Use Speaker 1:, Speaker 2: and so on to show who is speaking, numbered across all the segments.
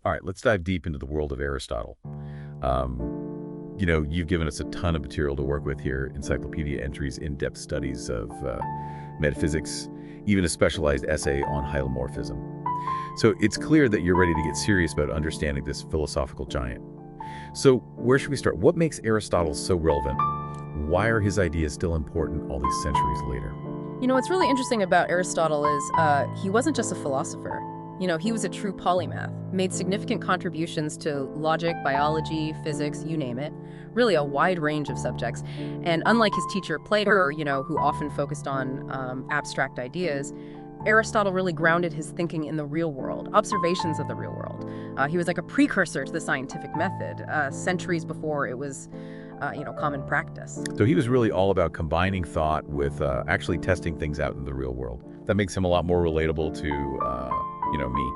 Speaker 1: All right, let's dive deep into the world of Aristotle. You've given us a ton of material to work with here, encyclopedia entries, in-depth studies of metaphysics, even a specialized essay on hylomorphism. So it's clear that you're ready to get serious about understanding this philosophical giant. So where should we start? What makes Aristotle so relevant? Why are his ideas still important all these centuries later?
Speaker 2: What's really interesting about Aristotle is he wasn't just a philosopher. He was a true polymath, made significant contributions to logic, biology, physics, you name it, really a wide range of subjects. And unlike his teacher Plato, who often focused on abstract ideas, Aristotle really grounded his thinking in the real world, observations of the real world. He was like a precursor to the scientific method, centuries before it was common practice.
Speaker 1: So he was really all about combining thought with actually testing things out in the real world. That makes him a lot more relatable to me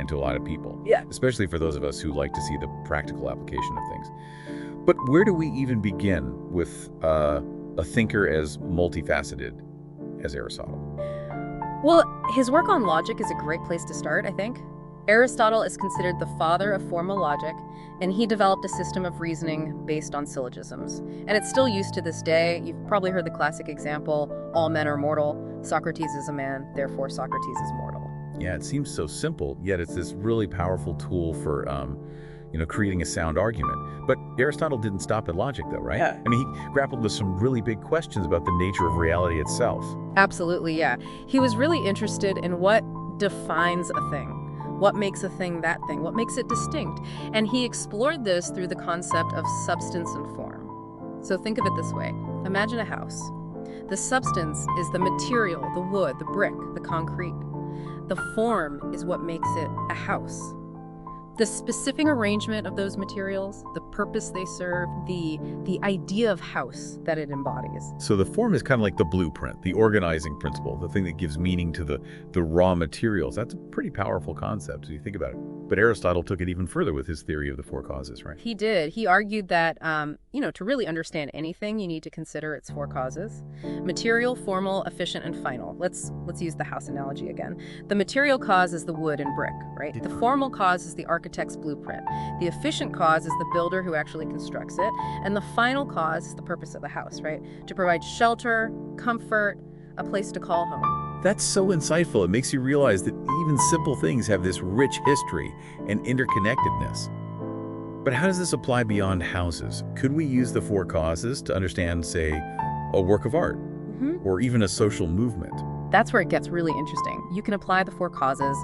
Speaker 1: and to a lot of people.
Speaker 2: Yeah.
Speaker 1: Especially for those of us who like to see the practical application of things. But where do we even begin with a thinker as multifaceted as Aristotle?
Speaker 2: Well, his work on logic is a great place to start, I think. Aristotle is considered the father of formal logic, and he developed a system of reasoning based on syllogisms. And it's still used to this day. You've probably heard the classic example, all men are mortal, Socrates is a man, therefore Socrates is mortal.
Speaker 1: Yeah, it seems so simple, yet it's this really powerful tool for, creating a sound argument. But Aristotle didn't stop at logic, though, right?
Speaker 2: Yeah.
Speaker 1: I mean, he grappled with some really big questions about the nature of reality itself.
Speaker 2: Absolutely, yeah. He was really interested in what defines a thing. What makes a thing that thing? What makes it distinct? And he explored this through the concept of substance and form. So think of it this way. Imagine a house. The substance is the material, the wood, the brick, the concrete. The form is what makes it a house. The specific arrangement of those materials, the purpose they serve, the idea of house that it embodies.
Speaker 1: So the form is kind of like the blueprint, the organizing principle, the thing that gives meaning to the raw materials. That's a pretty powerful concept if you think about it. But Aristotle took it even further with his theory of the four causes, right?
Speaker 2: He did. He argued that, to really understand anything, you need to consider its four causes: material, formal, efficient, and final. Let's use the house analogy again. The material cause is the wood and brick, right? The formal cause is the architect's blueprint. The efficient cause is the builder who actually constructs it. And the final cause is the purpose of the house, right? To provide shelter, comfort, a place to call home.
Speaker 1: That's so insightful. It makes you realize that even simple things have this rich history and interconnectedness. But how does this apply beyond houses? Could we use the four causes to understand, say, a work of art, or even a social movement?
Speaker 2: That's where it gets really interesting. You can apply the four causes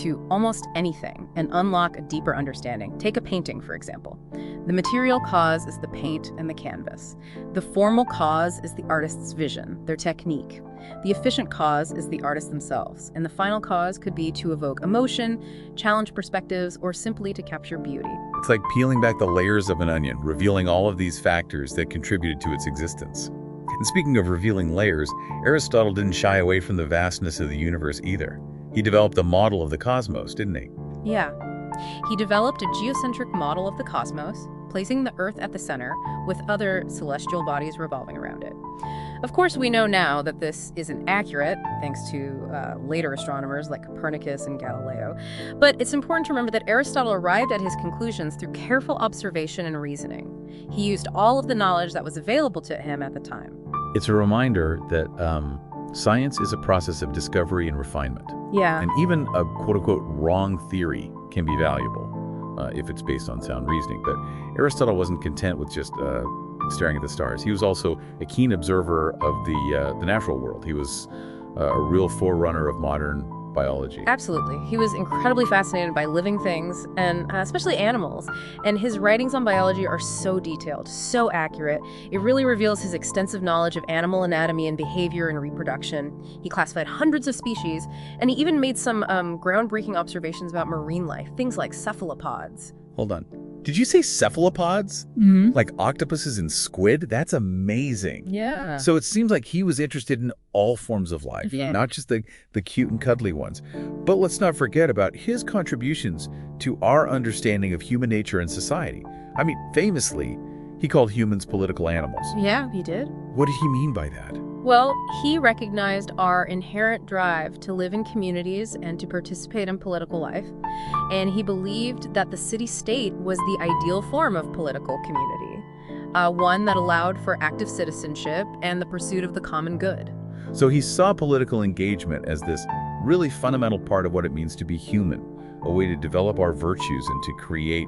Speaker 2: to almost anything and unlock a deeper understanding. Take a painting, for example. The material cause is the paint and the canvas. The formal cause is the artist's vision, their technique. The efficient cause is the artists themselves. And the final cause could be to evoke emotion, challenge perspectives, or simply to capture beauty.
Speaker 1: It's like peeling back the layers of an onion, revealing all of these factors that contributed to its existence. And speaking of revealing layers, Aristotle didn't shy away from the vastness of the universe either. He developed a model of the cosmos, didn't he?
Speaker 2: Yeah. He developed a geocentric model of the cosmos, placing the Earth at the center, with other celestial bodies revolving around it. Of course, we know now that this isn't accurate, thanks to later astronomers like Copernicus and Galileo. But it's important to remember that Aristotle arrived at his conclusions through careful observation and reasoning. He used all of the knowledge that was available to him at the time.
Speaker 1: It's a reminder that science is a process of discovery and refinement.
Speaker 2: Yeah.
Speaker 1: And even a quote-unquote wrong theory can be valuable if it's based on sound reasoning. But Aristotle wasn't content with just staring at the stars. He was also a keen observer of the natural world. He was a real forerunner of modern biology.
Speaker 2: Absolutely. He was incredibly fascinated by living things, and especially animals. And his writings on biology are so detailed, so accurate. It really reveals his extensive knowledge of animal anatomy and behavior and reproduction. He classified hundreds of species, and he even made some groundbreaking observations about marine life, things like cephalopods.
Speaker 1: Hold on. Did you say cephalopods?
Speaker 2: Mm-hmm.
Speaker 1: Like octopuses and squid? That's amazing.
Speaker 2: Yeah.
Speaker 1: So it seems like he was interested in all forms of life, not just the cute and cuddly ones. But let's not forget about his contributions to our understanding of human nature and society. I mean, famously, He called humans political animals.
Speaker 2: Yeah, he did.
Speaker 1: What did he mean by that?
Speaker 2: Well, he recognized our inherent drive to live in communities and to participate in political life, and he believed that the city-state was the ideal form of political community, one that allowed for active citizenship and the pursuit of the common good.
Speaker 1: So he saw political engagement as this really fundamental part of what it means to be human, a way to develop our virtues and to create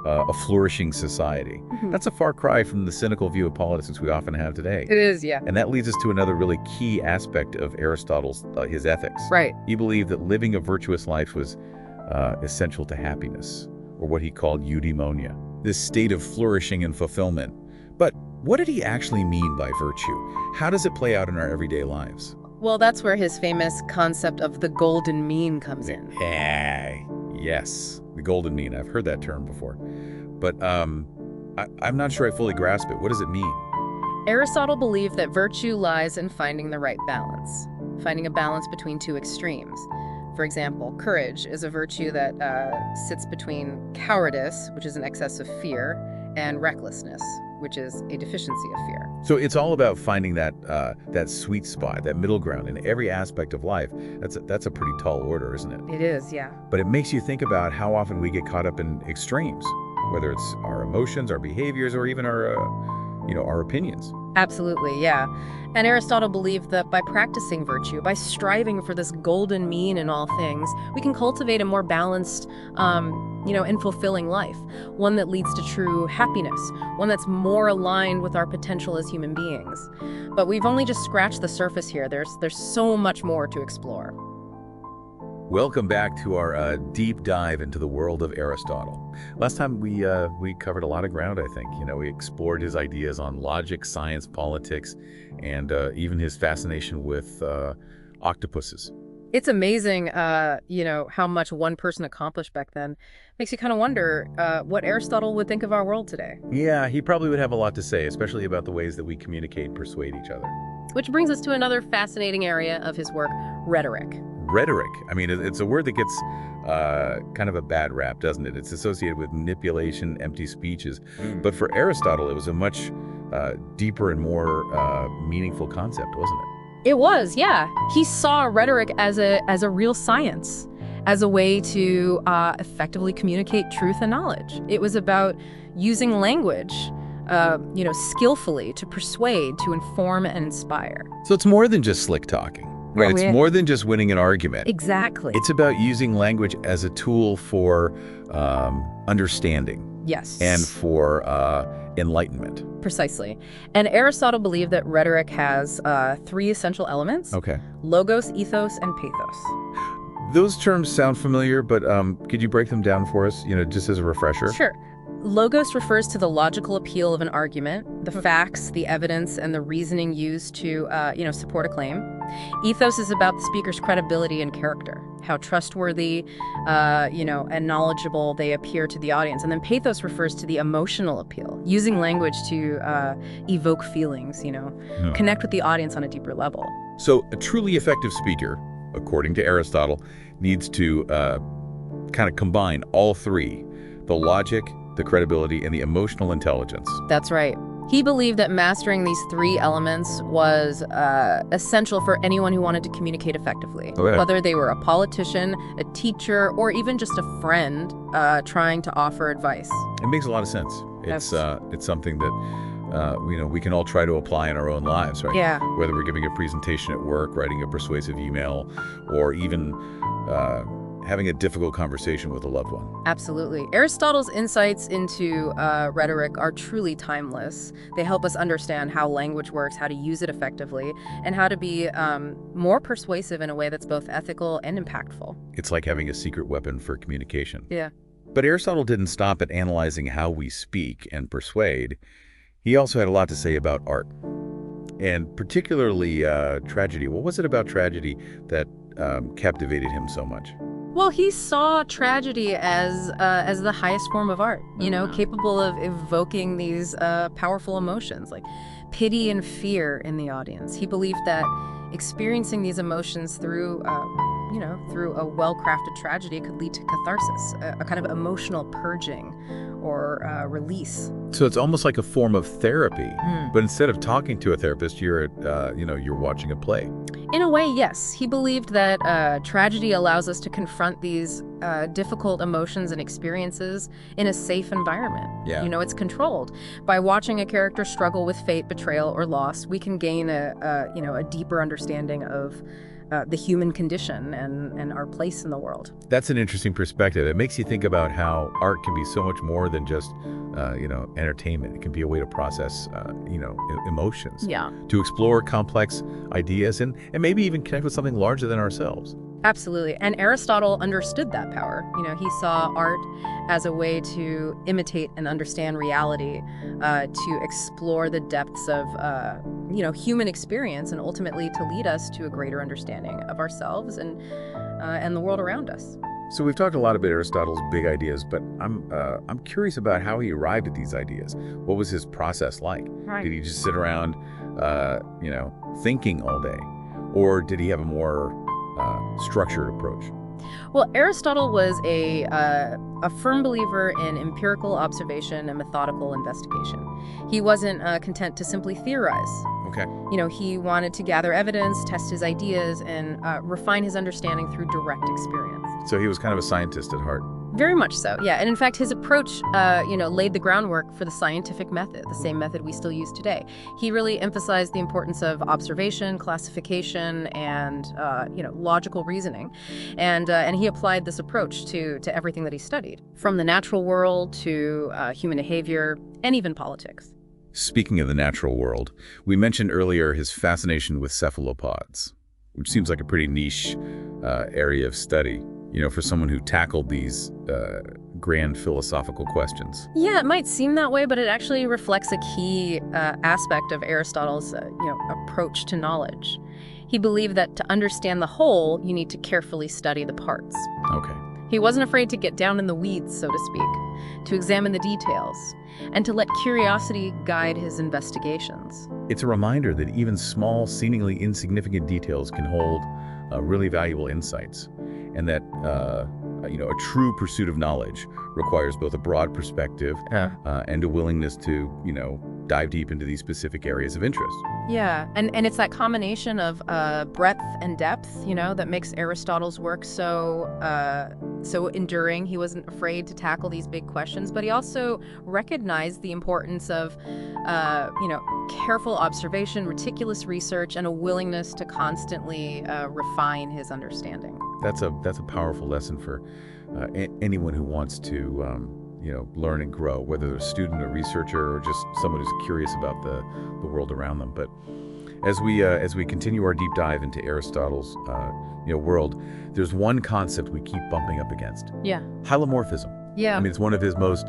Speaker 1: a flourishing society. That's a far cry from the cynical view of politics we often have today.
Speaker 2: It is, yeah.
Speaker 1: And that leads us to another really key aspect of Aristotle's, his ethics.
Speaker 2: Right.
Speaker 1: He believed that living a virtuous life was essential to happiness, or what he called eudaimonia, this state of flourishing and fulfillment. But what did he actually mean by virtue? How does it play out in our everyday lives?
Speaker 2: Well, that's where his famous concept of the golden mean comes in.
Speaker 1: Yes, the golden mean. I've heard that term before. But I'm not sure I fully grasp it. What does it mean?
Speaker 2: Aristotle believed that virtue lies in finding the right balance, finding a balance between two extremes. For example, courage is a virtue that sits between cowardice, which is an excess of fear, and recklessness, which is a deficiency of fear.
Speaker 1: So it's all about finding that sweet spot, that middle ground in every aspect of life. That's a pretty tall order, isn't it?
Speaker 2: It is, yeah.
Speaker 1: But it makes you think about how often we get caught up in extremes, whether it's our emotions, our behaviors, or even our opinions.
Speaker 2: Absolutely, yeah. And Aristotle believed that by practicing virtue, by striving for this golden mean in all things, we can cultivate a more balanced, and fulfilling life, one that leads to true happiness, one that's more aligned with our potential as human beings. But we've only just scratched the surface here. There's so much more to explore.
Speaker 1: Welcome back to our deep dive into the world of Aristotle. Last time we covered a lot of ground, I think. We explored his ideas on logic, science, politics, and even his fascination with octopuses.
Speaker 2: It's amazing, how much one person accomplished back then. Makes you kind of wonder what Aristotle would think of our world today.
Speaker 1: Yeah, he probably would have a lot to say, especially about the ways that we communicate and persuade each other.
Speaker 2: Which brings us to another fascinating area of his work, rhetoric.
Speaker 1: Rhetoric. I mean, it's a word that gets kind of a bad rap, doesn't it? It's associated with manipulation, empty speeches. But for Aristotle, it was a much deeper and more meaningful concept, wasn't it?
Speaker 2: It was, yeah. He saw rhetoric as a real science, as a way to effectively communicate truth and knowledge. It was about using language, skillfully to persuade, to inform, and inspire.
Speaker 1: So it's more than just slick talking. Right, it's more than just winning an argument.
Speaker 2: Exactly.
Speaker 1: It's about using language as a tool for understanding.
Speaker 2: Yes.
Speaker 1: And for enlightenment.
Speaker 2: Precisely. And Aristotle believed that rhetoric has three essential elements.
Speaker 1: Okay.
Speaker 2: Logos, ethos, and pathos.
Speaker 1: Those terms sound familiar, but could you break them down for us, just as a refresher?
Speaker 2: Sure. Logos refers to the logical appeal of an argument, the facts, the evidence, and the reasoning used to, support a claim. Ethos is about the speaker's credibility and character, how trustworthy, and knowledgeable they appear to the audience. And then pathos refers to the emotional appeal, using language to evoke feelings, connect with the audience on a deeper level.
Speaker 1: So a truly effective speaker, according to Aristotle, needs to kind of combine all three, the logic, the credibility, and the emotional intelligence.
Speaker 2: That's right. He believed that mastering these three elements was essential for anyone who wanted to communicate effectively, whether they were a politician, a teacher, or even just a friend trying to offer advice.
Speaker 1: It makes a lot of sense. It's something that we can all try to apply in our own lives, right?
Speaker 2: Yeah.
Speaker 1: Whether we're giving a presentation at work, writing a persuasive email, or even having a difficult conversation with a loved one.
Speaker 2: Absolutely. Aristotle's insights into rhetoric are truly timeless. They help us understand how language works, how to use it effectively, and how to be more persuasive in a way that's both ethical and impactful.
Speaker 1: It's like having a secret weapon for communication.
Speaker 2: Yeah.
Speaker 1: But Aristotle didn't stop at analyzing how we speak and persuade. He also had a lot to say about art, and particularly tragedy. What was it about tragedy that captivated him so much?
Speaker 2: Well, he saw tragedy as the highest form of art, capable of evoking these powerful emotions like pity and fear in the audience. He believed that experiencing these emotions through, through a well-crafted tragedy, it could lead to catharsis, a kind of emotional purging or release.
Speaker 1: So it's almost like a form of therapy,
Speaker 2: Mm.
Speaker 1: but instead of talking to a therapist, you're watching a play.
Speaker 2: In a way, yes. He believed that tragedy allows us to confront these difficult emotions and experiences in a safe environment.
Speaker 1: Yeah.
Speaker 2: It's controlled. By watching a character struggle with fate, betrayal, or loss, we can gain a deeper understanding of the human condition and our place in the world.
Speaker 1: That's an interesting perspective. It makes you think about how art can be so much more than just, entertainment. It can be a way to process, emotions.
Speaker 2: Yeah.
Speaker 1: To explore complex ideas and maybe even connect with something larger than ourselves.
Speaker 2: Absolutely. And Aristotle understood that power. He saw art as a way to imitate and understand reality, to explore the depths of, human experience, and ultimately to lead us to a greater understanding of ourselves and the world around us.
Speaker 1: So we've talked a lot about Aristotle's big ideas, but I'm curious about how he arrived at these ideas. What was his process like?
Speaker 2: Right.
Speaker 1: Did he just sit around, thinking all day? Or did he have a more structured approach?
Speaker 2: Well, Aristotle was a firm believer in empirical observation and methodical investigation. He wasn't content to simply theorize.
Speaker 1: Okay.
Speaker 2: He wanted to gather evidence, test his ideas, and refine his understanding through direct experience.
Speaker 1: So he was kind of a scientist at heart.
Speaker 2: Very much so, yeah. And in fact, his approach, laid the groundwork for the scientific method, the same method we still use today. He really emphasized the importance of observation, classification, and, logical reasoning. And he applied this approach to everything that he studied, from the natural world to human behavior and even politics.
Speaker 1: Speaking of the natural world, we mentioned earlier his fascination with cephalopods, which seems like a pretty niche area of study, for someone who tackled these grand philosophical questions.
Speaker 2: Yeah, it might seem that way, but it actually reflects a key aspect of Aristotle's, approach to knowledge. He believed that to understand the whole, you need to carefully study the parts.
Speaker 1: Okay.
Speaker 2: He wasn't afraid to get down in the weeds, so to speak, to examine the details, and to let curiosity guide his investigations.
Speaker 1: It's a reminder that even small, seemingly insignificant details can hold really valuable insights, and that a true pursuit of knowledge requires both a broad perspective and a willingness to, dive deep into these specific areas of interest.
Speaker 2: Yeah, and it's that combination of breadth and depth, that makes Aristotle's work so enduring. He wasn't afraid to tackle these big questions, but he also recognized the importance of, careful observation, meticulous research, and a willingness to constantly refine his understanding.
Speaker 1: That's a powerful lesson for anyone who wants to, learn and grow, whether they're a student, a researcher, or just someone who's curious about the world around them. But as we continue our deep dive into Aristotle's world, there's one concept we keep bumping up against.
Speaker 2: Yeah.
Speaker 1: Hylomorphism.
Speaker 2: Yeah.
Speaker 1: I mean, it's one of his most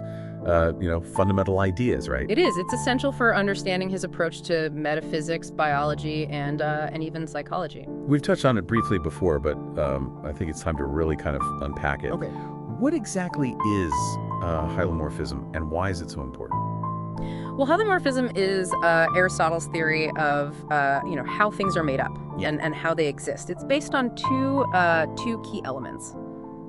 Speaker 1: fundamental ideas, right?
Speaker 2: It is. It's essential for understanding his approach to metaphysics, biology, and even psychology.
Speaker 1: We've touched on it briefly before, but I think it's time to really kind of unpack it.
Speaker 2: Okay.
Speaker 1: What exactly is hylomorphism, and why is it so important?
Speaker 2: Well, hylomorphism is Aristotle's theory of how things are made up and how they exist. It's based on two key elements: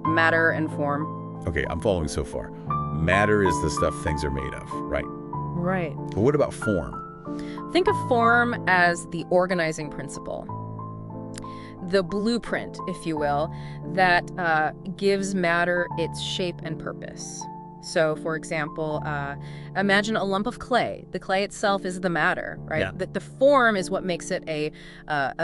Speaker 2: matter and form.
Speaker 1: Okay, I'm following so far. Matter is the stuff things are made of, right?
Speaker 2: Right.
Speaker 1: But what about form?
Speaker 2: Think of form as the organizing principle, the blueprint, if you will, that gives matter its shape and purpose. So, for example, imagine a lump of clay. The clay itself is the matter, right?
Speaker 1: Yeah.
Speaker 2: The form is what makes it a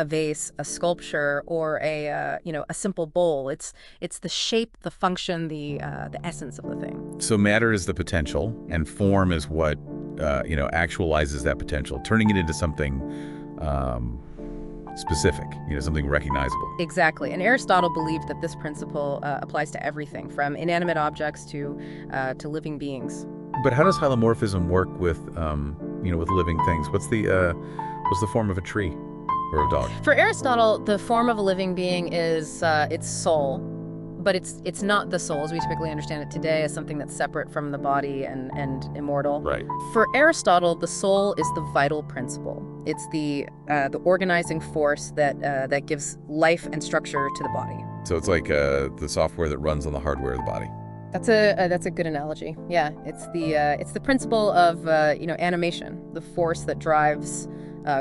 Speaker 2: vase, a sculpture, or a simple bowl. It's the shape, the function, the essence of the thing.
Speaker 1: So matter is the potential, and form is what actualizes that potential, turning it into something specific, something recognizable.
Speaker 2: Exactly. And Aristotle believed that this principle applies to everything, from inanimate objects to living beings.
Speaker 1: But how does hylomorphism work with with living things? What's the form of a tree or a dog?
Speaker 2: For Aristotle, the form of a living being is its soul, but it's not the soul as we typically understand it today, as something that's separate from the body and immortal.
Speaker 1: Right.
Speaker 2: For Aristotle, the soul is the vital principle. It's the organizing force that gives life and structure to the body.
Speaker 1: So it's like the software that runs on the hardware of the body.
Speaker 2: That's a good analogy. Yeah, it's the principle of animation, the force that drives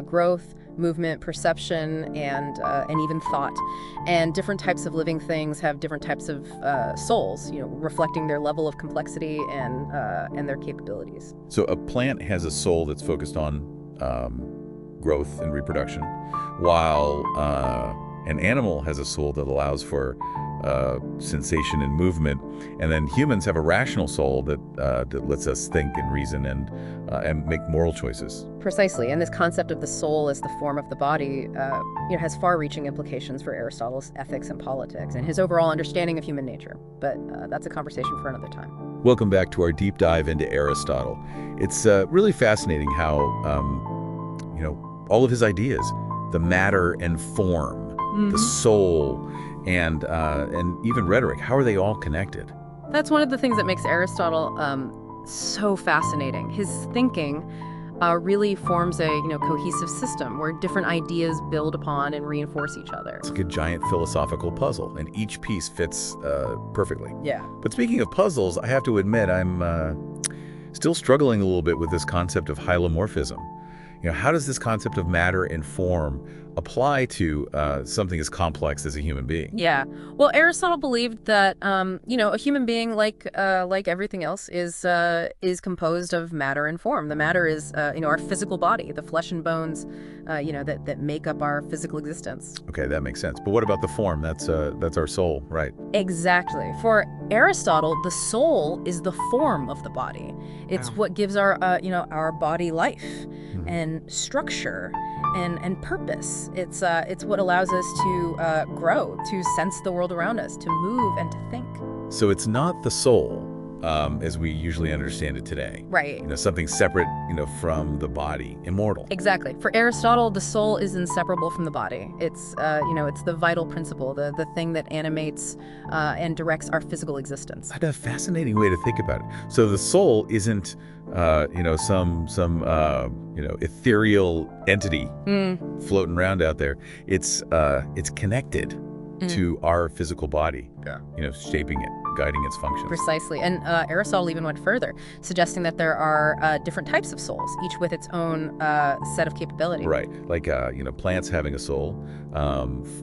Speaker 2: growth, movement, perception, and even thought. And different types of living things have different types of souls, reflecting their level of complexity and their capabilities.
Speaker 1: So a plant has a soul that's focused on growth and reproduction, while an animal has a soul that allows for sensation and movement, and then humans have a rational soul that lets us think and reason and make moral choices.
Speaker 2: Precisely, and this concept of the soul as the form of the body, has far-reaching implications for Aristotle's ethics and politics and his overall understanding of human nature. But that's a conversation for another time.
Speaker 1: Welcome back to our deep dive into Aristotle. It's really fascinating how, all of his ideas, the matter and form, the soul, and even rhetoric, how are they all connected?
Speaker 2: That's one of the things that makes Aristotle so fascinating. His thinking really forms a cohesive system where different ideas build upon and reinforce each other.
Speaker 1: It's like a giant philosophical puzzle, and each piece fits perfectly.
Speaker 2: Yeah.
Speaker 1: But speaking of puzzles, I have to admit I'm still struggling a little bit with this concept of hylomorphism. How does this concept of matter and form apply to something as complex as a human being?
Speaker 2: Yeah. Well, Aristotle believed that a human being, like everything else, is composed of matter and form. The matter is our physical body, the flesh and bones, that make up our physical existence.
Speaker 1: Okay, that makes sense. But what about the form? That's our soul, right?
Speaker 2: Exactly. For Aristotle, the soul is the form of the body. It's what gives our body life and structure and purpose. It's what allows us to grow, to sense the world around us, to move and to think.
Speaker 1: So it's not the soul as we usually understand it today.
Speaker 2: Right.
Speaker 1: Something separate, from the body, immortal.
Speaker 2: Exactly. For Aristotle, the soul is inseparable from the body. It's it's the vital principle, the thing that animates and directs our physical existence.
Speaker 1: That's a fascinating way to think about it. So the soul isn't some ethereal entity floating around out there. It's connected to our physical body. Yeah. Shaping it, guiding its functions.
Speaker 2: Precisely. And Aristotle even went further, suggesting that there are different types of souls, each with its own set of capability.
Speaker 1: Right. Like plants having a soul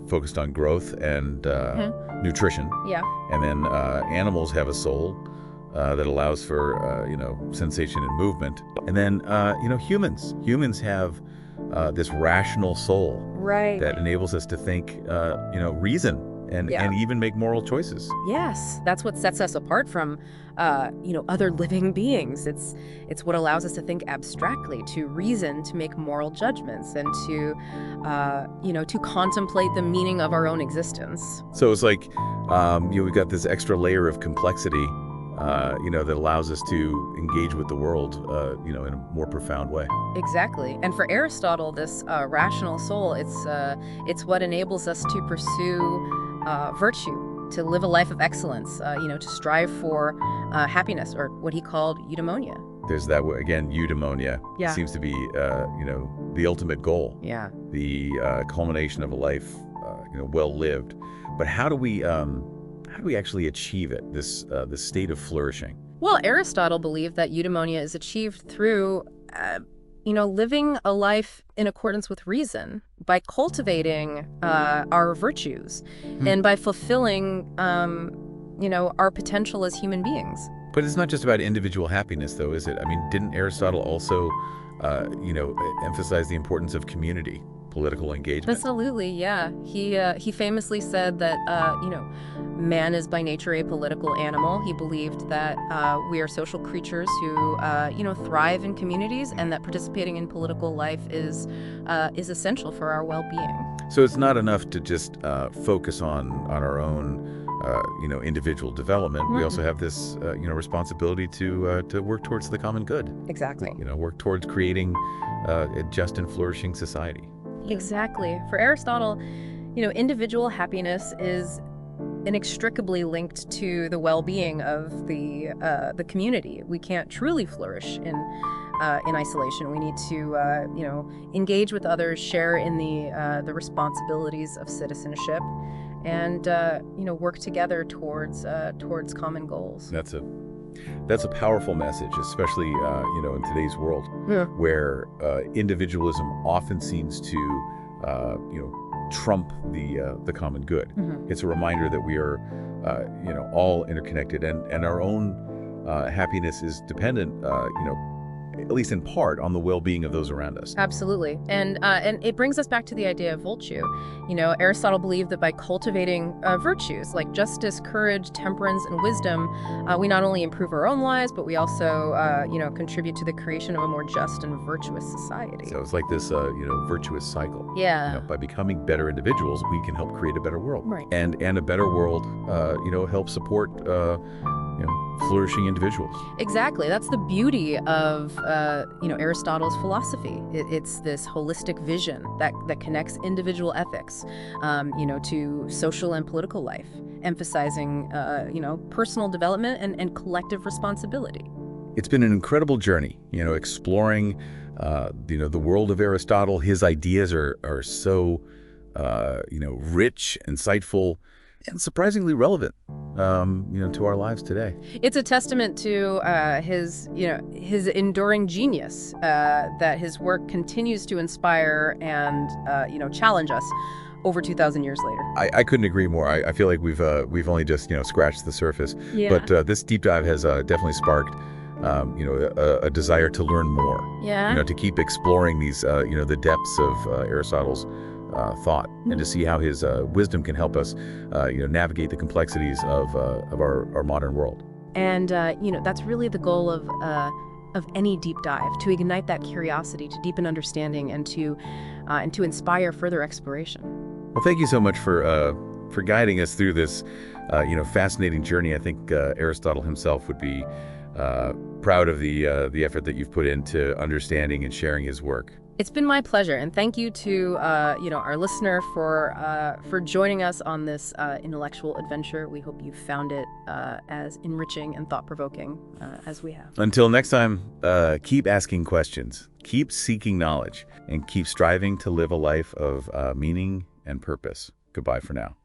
Speaker 1: focused on growth and nutrition.
Speaker 2: Yeah.
Speaker 1: And then animals have a soul that allows for sensation and movement. And then humans have this rational soul,
Speaker 2: right,
Speaker 1: that enables us to think, reason and even make moral choices.
Speaker 2: Yes, that's what sets us apart from other living beings. It's what allows us to think abstractly, to reason, to make moral judgments, and to contemplate the meaning of our own existence.
Speaker 1: So it's like we've got this extra layer of complexity that allows us to engage with the world, in a more profound way.
Speaker 2: Exactly. And for Aristotle, this rational soul, it's what enables us to pursue virtue, to live a life of excellence, to strive for happiness, or what he called eudaimonia.
Speaker 1: There's that, again, eudaimonia.
Speaker 2: Yeah.
Speaker 1: Seems to be, the ultimate goal.
Speaker 2: Yeah.
Speaker 1: The culmination of a life, well lived. But how do we actually achieve it, this state of flourishing?
Speaker 2: Well, Aristotle believed that eudaimonia is achieved through, living a life in accordance with reason, by cultivating our virtues, and by fulfilling, our potential as human beings.
Speaker 1: But it's not just about individual happiness, though, is it? I mean, didn't Aristotle also, emphasize the importance of community, political engagement?
Speaker 2: Absolutely, yeah. He famously said that, man is by nature a political animal. He believed that we are social creatures who, thrive in communities, and that participating in political life is essential for our well-being.
Speaker 1: So it's not enough to just focus on our own, individual development. We also have this, responsibility to work towards the common good.
Speaker 2: Exactly.
Speaker 1: Work towards creating a just and flourishing society.
Speaker 2: Exactly. For Aristotle, individual happiness is inextricably linked to the well-being of the community. We can't truly flourish in isolation. We need to, engage with others, share in the responsibilities of citizenship, and work together towards common goals.
Speaker 1: That's a powerful message, especially in today's world,
Speaker 2: Yeah.
Speaker 1: where individualism often seems to trump the common good.
Speaker 2: Mhm.
Speaker 1: It's a reminder that we are all interconnected, and our own happiness is dependent, at least in part, on the well-being of those around us.
Speaker 2: Absolutely. And it brings us back to the idea of virtue. Aristotle believed that by cultivating virtues like justice, courage, temperance, and wisdom, we not only improve our own lives, but we also, contribute to the creation of a more just and virtuous society.
Speaker 1: So it's like this, virtuous cycle.
Speaker 2: Yeah.
Speaker 1: By becoming better individuals, we can help create a better world.
Speaker 2: Right.
Speaker 1: And a better world, help support, flourishing individuals.
Speaker 2: Exactly. That's the beauty of, Aristotle's philosophy. It's this holistic vision that connects individual ethics, to social and political life, emphasizing, personal development and collective responsibility.
Speaker 1: It's been an incredible journey, exploring, the world of Aristotle. His ideas are so, rich, insightful, and surprisingly relevant, to our lives today.
Speaker 2: It's a testament to his enduring genius, that his work continues to inspire and, challenge us over 2,000 years later.
Speaker 1: I couldn't agree more. I feel like we've only just, scratched the surface.
Speaker 2: Yeah.
Speaker 1: But this deep dive has definitely sparked, a desire to learn more.
Speaker 2: Yeah.
Speaker 1: To keep exploring these, the depths of Aristotle's thought, and to see how his wisdom can help us, navigate the complexities of our modern world.
Speaker 2: And, that's really the goal of any deep dive, to ignite that curiosity, to deepen understanding, and to inspire further exploration.
Speaker 1: Well, thank you so much for guiding us through this, fascinating journey. I think Aristotle himself would be proud of the effort that you've put into understanding and sharing his work.
Speaker 2: It's been my pleasure, and thank you to our listener for joining us on this intellectual adventure. We hope you found it as enriching and thought-provoking as we have.
Speaker 1: Until next time, keep asking questions, keep seeking knowledge, and keep striving to live a life of meaning and purpose. Goodbye for now.